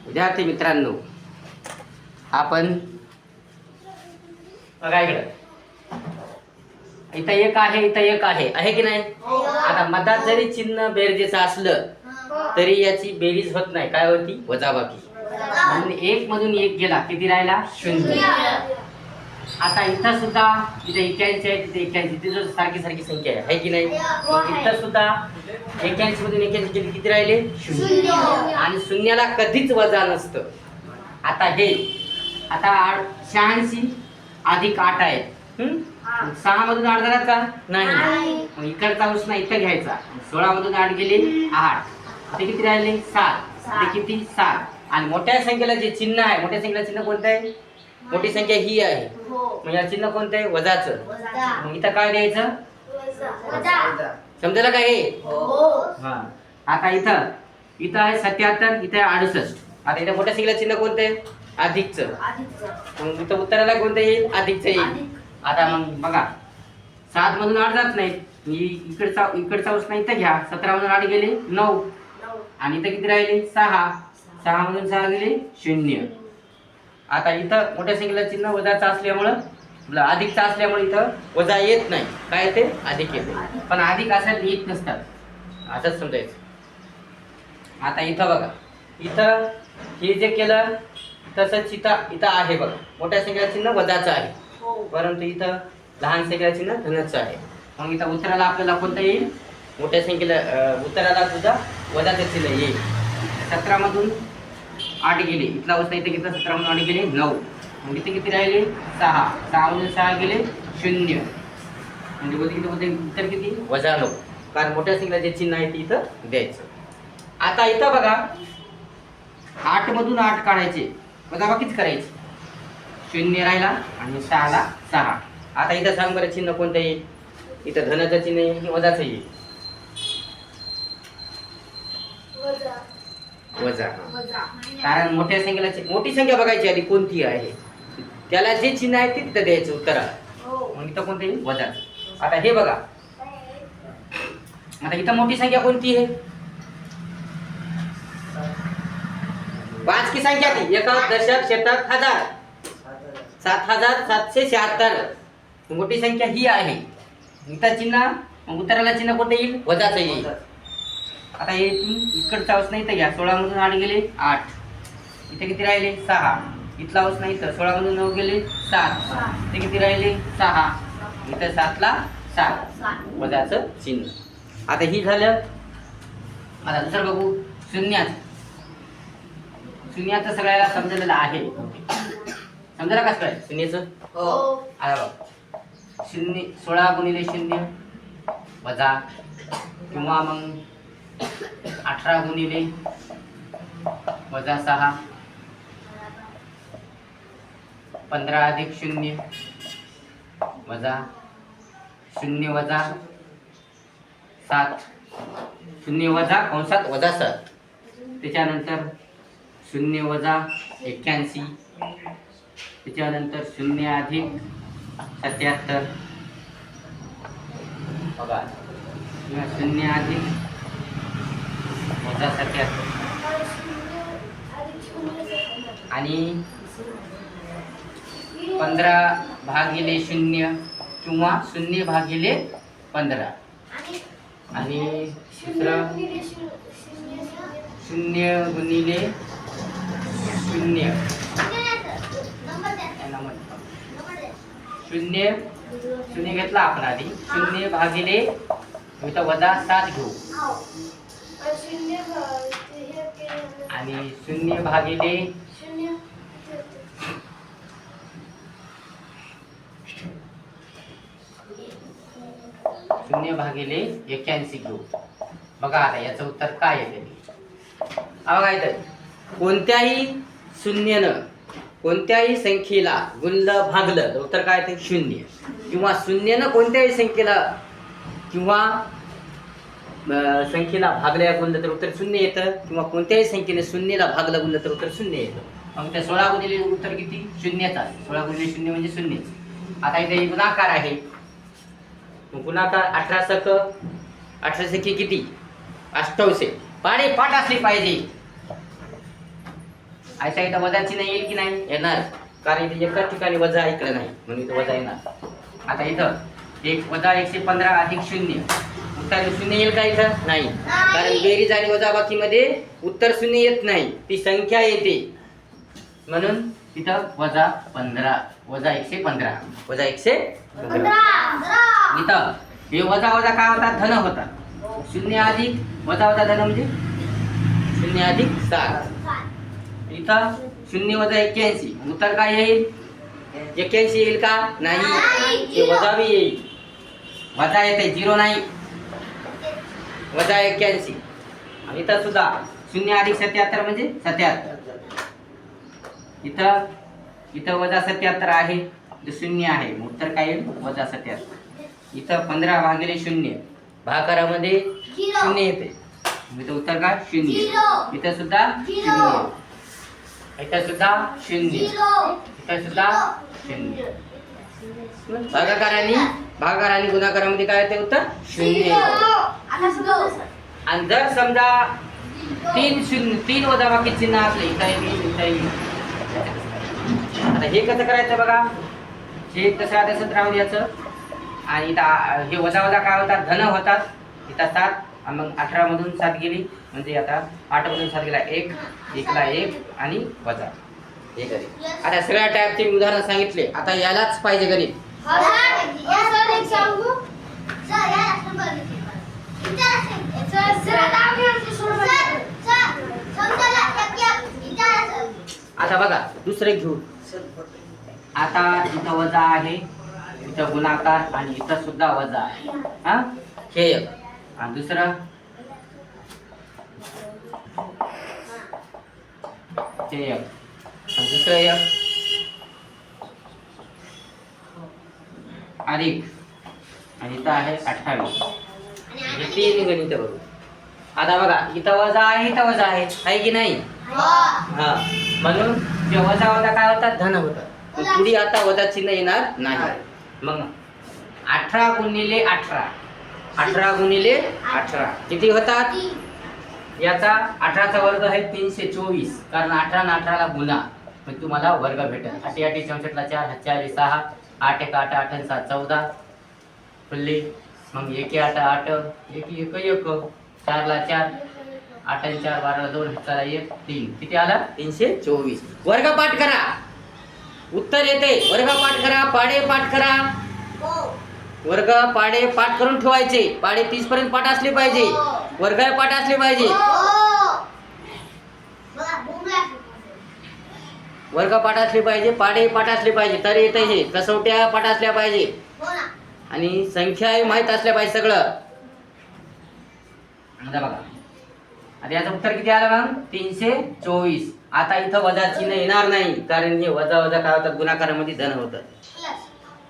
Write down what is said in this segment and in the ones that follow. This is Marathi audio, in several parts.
विद्यार्थी मित्रांनो, आपण बघा इकडं, इथं एक आहे, इथं एक आहे की नाही? आता मधात जरी चिन्ह बेरजेचं असलं तरी याची बेरीज होत नाही. काय होती? वजाबाकी. म्हणून एक मधून एक गेला, किती राहिला? 0. आता इथं सुद्धा इथे 81 आहे, तिथे 81, तिथे सारखी सारखी संख्या आहे की नाही? मग इथं सुद्धा 81 मधून 81 गेली, किती राहिले? 0. आणि शून्याला कधीच वजा नसतं. आता हे 86 अधिक 8 आहे. 6 मधून 8 झाला का? नाही. मग इकडचा उष्णा इथं घ्यायचा. 16 मधून 8 गेले 8, ते किती राहिले? 7. ते किती? 7. आणि मोठ्या संख्येला जे चिन्ह आहे, मोठ्या संख्येला चिन्ह कोणतं आहे? मोठी संख्या ही आहे. मग या चिन्ह कोणतं आहे? वजाचं. मग इथं काय द्यायचं? समजायला काय हे? हा. आता इथं आहे 77, इथं आहे 68. आता इथं मोठ्या संख्येला चिन्ह कोणतं आहे? अधिकचं. मग इथं उत्तराला कोणतं येईल? अधिकचं येईल. आता मग बघा, 7 मधून 8 जात नाही. इकडचा उष्णा इथं घ्या. 17 मधून 8 गेले 9, आणि इथं किती राहिले? 6. 6 मधून 6 गेले 0. आता इथं मोठ्या संख्येला चिन्ह वजाचं असल्यामुळं, अधिकचं असल्यामुळे इथं वजा येत नाही. काय ते? अधिक येते. पण अधिक असायला येत नसतात, असंच समजायचं. आता इथं बघा, इथं हे जे केलं तसंच इथं आहे बघा. मोठ्या संख्येला चिन्ह वजाचं आहे, परंतु इथं लहान संख्येला चिन्ह धनाचं आहे. मग इथं उत्तराला आपल्याला कोणतं येईल? मोठ्या संख्येला उत्तराला सुद्धा वजाचं चिन्ह येईल. 17 मधून 8 गेले, इथला वस्ता इथे घेतला. 17 मधून 8 गेले 9, मग इथे किती राहिले? 6. 6 मधून 6 गेले 0, म्हणजे इतर किती? वजा 9. कारण मोठ्या संख्येला जे चिन्ह आहे ते इथं द्यायचं. आता इथं बघा, 8 मधून 8 काढायचे, वजाबाकीच करायची. 0 राहिला आणि 6 ला 6. आता इथं सांग बरं, चिन्ह कोणतं येईल? इथं धनाचं चिन्ह येईल की वजाचं येईल? वजा. कारण मोठ्या संख्येला, मोठी संख्या बघायची आधी कोणती आहे, त्याला जे चिन्ह आहे ते तिथं द्यायचं उत्तराला. मग इथं कोणतं येईल? वजा. आता हे बघा, आता इथं मोठी संख्या कोणती आहे? 5 की संख्या ती, एकक, दशक, शतक, हजार. 7776. मोठी संख्या ही आहे. इथं चिन्ह, मग उत्तराला चिन्ह कोणतं येईल? वजाचं येईल. आता हे इकडचा वचना इथं घ्या. 16 मधून 8 गेले 8, इथे किती राहिले? 6. इथला वचना इथं 16 मधून 9 गेले 7, इथे किती राहिले? 6. इथं 7 ला 7, वजाचं चिन्ह. आता ही झालं. आता दुसरं बघू, शून्याचं सगळ्याला समजलेलं आहे. समजायला कसं काय शून्याचं? आता बघ, 16 गुणिले 0 वजा, किंवा मग 18 गुणिले वजा 6, 15 अधिक 0 वजा 0 वजा 7, 0 वजा कंसात वजा 7. त्याच्यानंतर 0 वजा 81, त्याच्यानंतर 0 अधिक 77 बघा, 0 अधिक वजा 77, आणि 15 भागिले 0 किंवा 0 भागिले 15, आणि दुसरं 0 गुणिले 0, 0 घेतला आपण आधी. 0 भागिले इथं वजा 7 घेऊ, आणि 0 भागिले 81 घेऊ. बघा आता याचं उत्तर काय येते. बघा इथं, कोणत्याही शून्यानं कोणत्याही संख्येला गुणलं भागलं तर उत्तर काय येते? 0. किंवा शून्यानं कोणत्याही संख्येला किंवा संख्येला भागल्या गुणलं तर उत्तर 0 येतं, किंवा कोणत्याही संख्येने शून्याला भागलं गुणलं तर उत्तर 0 येतं. मग त्या 16 गुणिले उत्तर किती? 0च आहे. 16 गुणिले 0 म्हणजे 0. आता इथे गुणाकार आहे. गुणाकार 18 सक किती? 88. पाडे पाठ असली पाहिजे. अशा इथं वजा चिन्ह येईल की नाही? येणार, कारण इथे एकाच ठिकाणी वजा ऐकलं नाही म्हणून इथं वजा येणार. आता इथं एक वजा 115 अधिक 0 उत्तर 0 येईल का? इथं नाही, कारण बेरीज आणि वजाबाकीमध्ये उत्तर 0 येत नाही, ती संख्या येते. म्हणून इथं वजा 15 वजा 115 वजा 115. इथं हे वजा वजा काय होता? धन होता. 0 अधिक वजा वजा धन म्हणजे 0 अधिक 7. इथं 0 वजा 81 उत्तर काय येईल? 81 येईल का? नाही, ते वजा बी येईल. वजा येते, 0 नाही, वजा 81. आणि इथं सुद्धा 0 अधिक 77 म्हणजे 77. इथं इथं वजा 77 आहे, 0 आहे, उत्तर काय येईल? वजा 77. इथं 15 भागिले 0 भागाकारामध्ये 0 येते, इथं उत्तर काय? 0. इथं सुद्धा 0, इथं सुद्धा 0, इथं सुद्धा 0. भागाकार आणि गुणाकारामध्ये काय येते? उत्तर 0. आणि जर समजा 3 वजाबाकी चिन्ह असले, आता हे कसं करायचं बघा. हे तसं तसंच राहू द्यायचं. आणि इथं हे वजा वजा काय होतात? धन होतात. इथं 7, मग 18 मधून 7 गेली म्हणजे आता 8 मधून 7 गेला 1, 1 ला 1 आणि वजा 1 गणित. आता सगळ्या टाईपचे उदाहरण सांगितले. आता यालाच पाहिजे गणित. आता बघा दुसरे घेऊ. आता इथं वजा आहे, इथं गुणाकार आणि इथं सुद्धा वजा आहे. हा, हे एक. आणि दुसरं हे एक आणि दुसरं एक अधिक आणि इथं आहे 28. हे 3 गणित बघू. आता बघा इथं वजा आहे, इथं वजा आहे की नाही? हा, म्हणून जे वजा वजा काय होतात? धन होतात. पुढे आता वजा चिन्ह येणार नाही. मग 18 गुणिले 18 18 गुणिले 18 किती होतात? याचा 18चा वर्ग आहे 324, कारण 18 आणि 18 ला गुणा मग तुम्हाला वर्ग भेटेल. 8 8 64 ला 4 4 6 8 1 8 8 7 14 फुल्ली. मग 1 8 8 1 1 1 4 ला 4 8 आणि 4 12 2 चला 1 3 किती आला? 324. वर्ग पाठ करा, उत्तर येते. वर्ग पाठ करा, पाडे पाठ करा. वर्ग पाडे पाठ करून ठेवायचे. पाडे 30 पर्यंत पाठ असले पाहिजे, वर्ग पाठ असले पाहिजे. वर्ग पाठ असले पाहिजे, पाडे पाठ असले पाहिजे, तर येते. हे कसोट्या पाठ असल्या पाहिजे आणि संख्या माहित असल्या पाहिजे सगळं. आता बघा, आता याचं उत्तर किती आलं मग? 324. आता इथं वजा चिन्ह येणार नाही, कारण हे वजा वजा काय होतात? गुणाकारामध्ये धन होतं.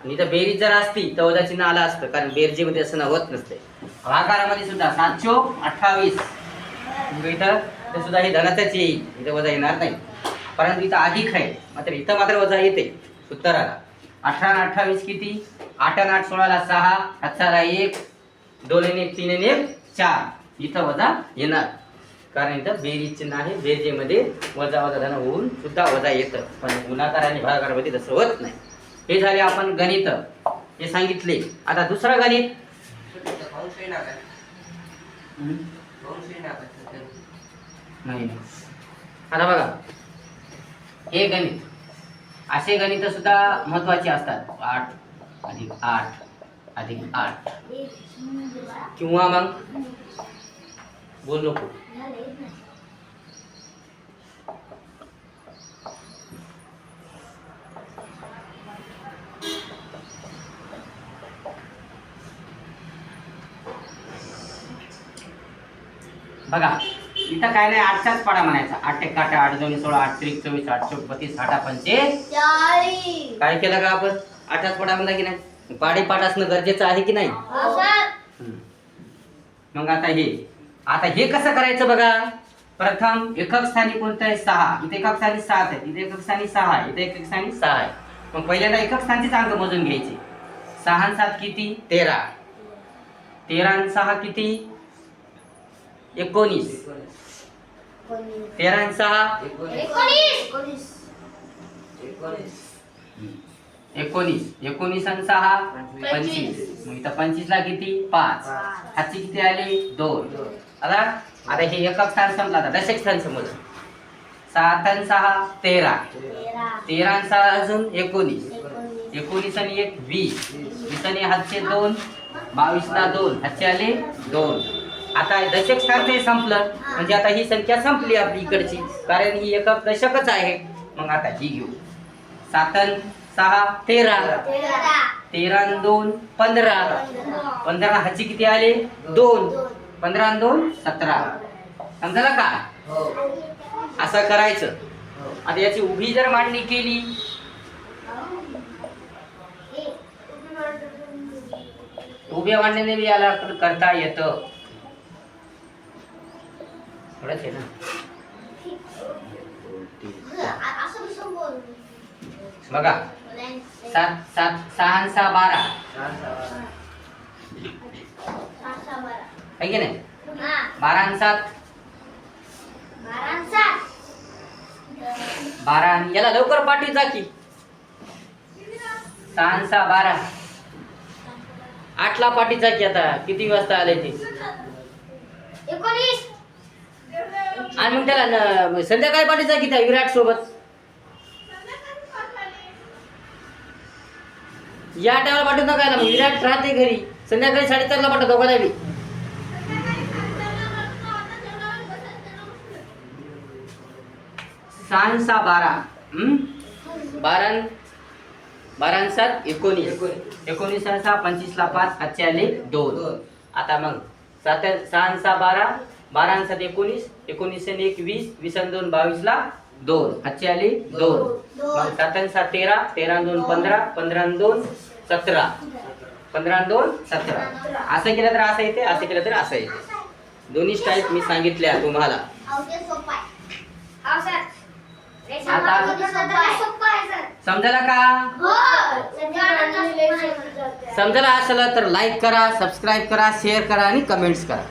आणि इथं बेरीज जर असती तर वजा चिन्ह आलं असतं, कारण बेरजेमध्ये असं होत नसते. भागाकारामध्ये सुद्धा 728 इथं ते सुद्धा हे धनातच येईल, इथं वजा येणार नाही. परंतु इथं अधिक आहे, मात्र इथं मात्र वजा येते उत्तराला. 18 आणि 28 किती? 8 आणि 8 16 ला 6 7 ला 1 2 आणि 1 3 आणि 1 4. इथं वजा येणार, कारण इथं बेरीज चिन्ह आहे. बेरजेमध्ये वजा वजा धन होऊन सुद्धा वजा येतं, पण गुणाकार आणि भागाकारामध्ये तसं होत नाही. हे झाले आपण गणित हे सांगितले. आता दुसरं गणित नाही. आता बघा हे गणित, असे गणित सुद्धा महत्वाचे असतात. 8 अधिक 8 अधिक 8 किंवा मग बोल नको. बघा इथं काय नाही, 8चाच पाडा म्हणायचा. 8 1 8 8 2 16 8 3 24 8 4 32 8 45. काय केलं का आपण? 8चाच पाडा म्हणला की नाही? पाडे पाठ असणं गरजेचं आहे की नाही? मग आता हे कसं करायचं बघा. प्रथम एकक स्थानी कोणतं आहे? 6. इथे एकक स्थानी 7 आहे, इथे एकक स्थानी 6 आहे, इथे एकक स्थानी 6 आहे. मग पहिल्यांदा एकक स्थानचेच अंक मोजून घ्यायचे. 6 आणि 7 किती? 13. 13 आणि 6 किती? 19. 13 आणि 6 19. 19 आणि 6 25. मग इथं 25 ला किती 5. हातची किती आली 2. आता हे एकक स्थान संपला. आता दशक स्थान समज 7 आणि 6 13. 13 आणि 6 अजून 19. 19 आणि 1 20. 20 आणि हातचे 2 22 ला 2 हातचे आले 2. आता दशक स्थान ते संपलं म्हणजे आता ही संख्या संपली आपली इकडची, कारण ही एकक दशकच आहे. मग आता ही घेऊ 7 आणि 6 13. 13 आणि 2 15. 15 हातचे किती आले 2. 15 आणि 2 17. समजलं का? असं करायचं. आता याची उभी जर मांडणी केली उभ्या मांडणीने बी याला करता येतं. थोडंच आहे ना. 7 6 आणि 6 12 आहे की नाही. 12 आणि 7 12 आणि याला लवकर पाठी जा की 6 आणि 6 12 8 ला पाठी जा की. आता किती वाजता आले ते 19. आणि मग त्याला संध्याकाळी पाठी जा की त्या विराट सोबत. या टायमाला पाठवत नका ना, विराट राहते घरी. संध्याकाळी 4:30 ला पाठवतो दोघांना बी. 6 आणि 6 12 12 आणि 7 19. 19 आणि 6 25 ला 5 हातचे आले 2. आता मग 6 आणि 6 12 12 आणि 7 19. 19 आणि 1 20. 20 आणि 2 22 ला 2 हातचे आले 2. मग 7 आणि 7 13. 13 आणि 2 15. 15 आणि 2 17. 15 आणि 2 17. असं केलं तर असं येते, असं केलं तर असं येते. दोन्ही स्टाईल मी सांगितल्या तुम्हाला. समजला का? समजला असेल तर लाईक करा, सबस्क्राईब करा, शेअर करा आणि कमेंट्स करा.